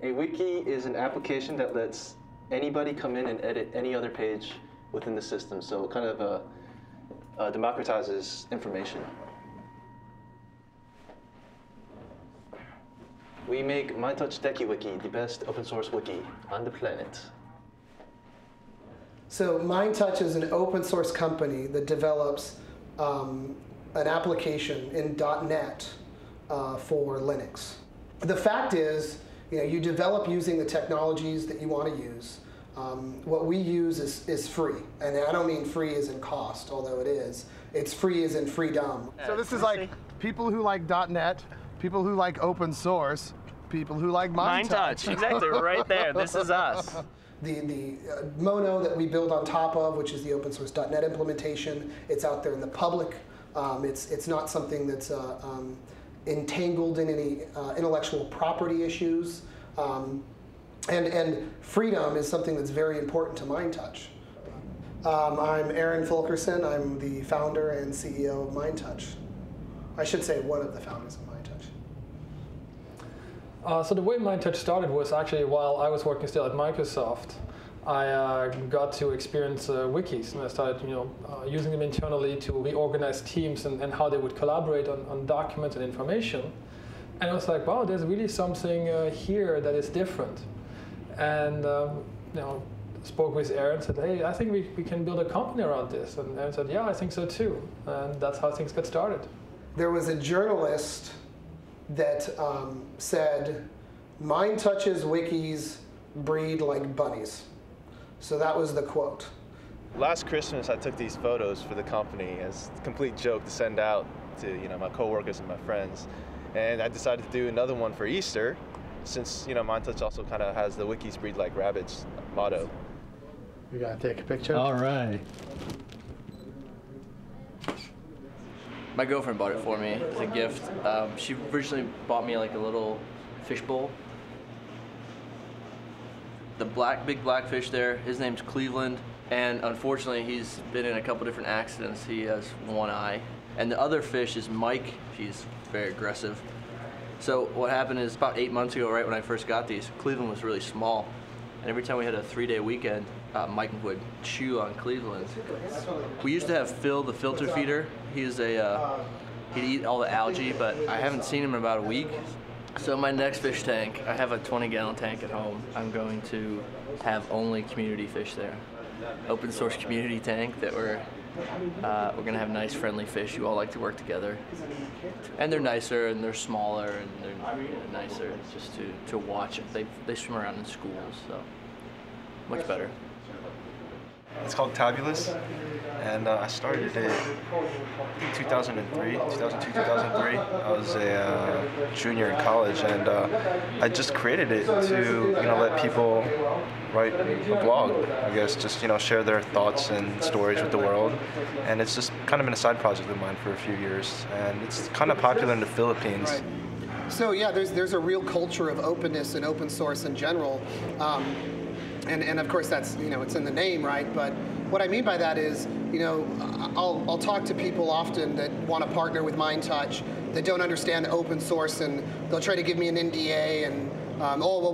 A wiki is an application that lets anybody come in and edit any other page within the system. So it kind of democratizes information. We make Mindtouch DekiWiki, the best open source wiki on the planet. So Mindtouch is an open source company that develops an application in .NET for Linux. The fact is, you develop using the technologies that you want to use. What we use is free, and I don't mean free as in cost, although it is. It's free as in freedom. So this is like people who like .NET, people who like open source, people who like Mindtouch. Exactly, right there. This is us. The Mono that we build on top of, which is the open source .NET implementation, it's out there in the public. It's not something that's entangled in any intellectual property issues. And freedom is something that's very important to Mindtouch. I'm Aaron Fulkerson. I'm the founder and CEO of Mindtouch. I should say one of the founders of Mindtouch. So the way Mindtouch started was actually while I was working still at Microsoft. I got to experience wikis, and I started using them internally to reorganize teams and how they would collaborate on documents and information. And I was like, wow, there's really something here that is different. And spoke with Aaron and said, hey, I think we can build a company around this. And Aaron said, yeah, I think so too. And that's how things got started. There was a journalist that said, Mindtouch's wikis breed like bunnies. So that was the quote. Last Christmas, I took these photos for the company as a complete joke to send out to my coworkers and my friends. And I decided to do another one for Easter, since Mindtouch also kind of has the wikis breed like rabbits motto. You gotta take a picture. All right. My girlfriend bought it for me as a gift. She originally bought me like a little fishbowl. The big black fish there, his name's Cleveland, and unfortunately he's been in a couple different accidents. He has one eye. And the other fish is Mike. He's very aggressive. So what happened is about 8 months ago, right when I first got these, Cleveland was really small. And every time we had a 3-day weekend, Mike would chew on Cleveland. We used to have Phil, the filter feeder. He'd eat all the algae, but I haven't seen him in about a week. So my next fish tank, I have a 20-gallon tank at home. I'm going to have only community fish there. Open source community tank that we're gonna have nice, friendly fish who all like to work together. And they're nicer, and they're smaller, and they're nicer just to watch. They swim around in schools, so much better. It's called Tabulous, and I started it in 2003, 2002, 2003. I was a junior in college, and I just created it to let people write a blog, I guess, just share their thoughts and stories with the world. And it's just kind of been a side project of mine for a few years, and it's kind of popular in the Philippines. Right. So yeah, there's a real culture of openness and open source in general. And of course that's, it's in the name, right? But what I mean by that is, I'll talk to people often that want to partner with Mindtouch that don't understand open source, and they'll try to give me an NDA and,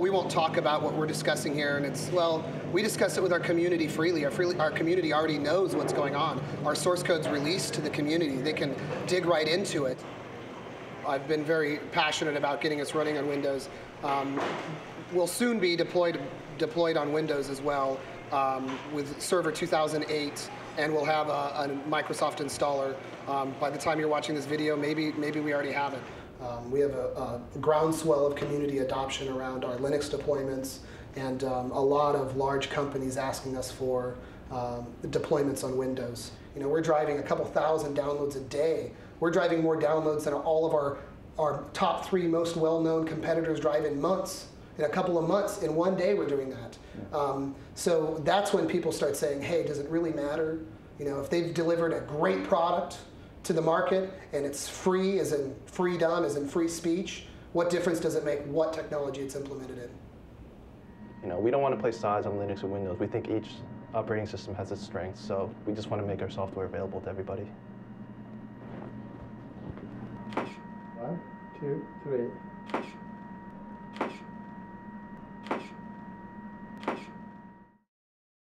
we won't talk about what we're discussing here. And it's, well, we discuss it with our community freely. Our community already knows what's going on. Our source code's released to the community. They can dig right into it. I've been very passionate about getting us running on Windows. We'll soon be deployed on Windows as well with Server 2008, and we'll have a Microsoft installer. By the time you're watching this video, maybe we already have it. We have a groundswell of community adoption around our Linux deployments, and a lot of large companies asking us for deployments on Windows. We're driving a couple thousand downloads a day. We're driving more downloads than all of our top 3 most well-known competitors drive in months. In a couple of months, in one day, we're doing that. So that's when people start saying, hey, does it really matter? If they've delivered a great product to the market and it's free, as in freedom, as in free speech, what difference does it make what technology it's implemented in? We don't want to play sides on Linux or Windows. We think each operating system has its strengths, so we just want to make our software available to everybody. 1, 2, 3.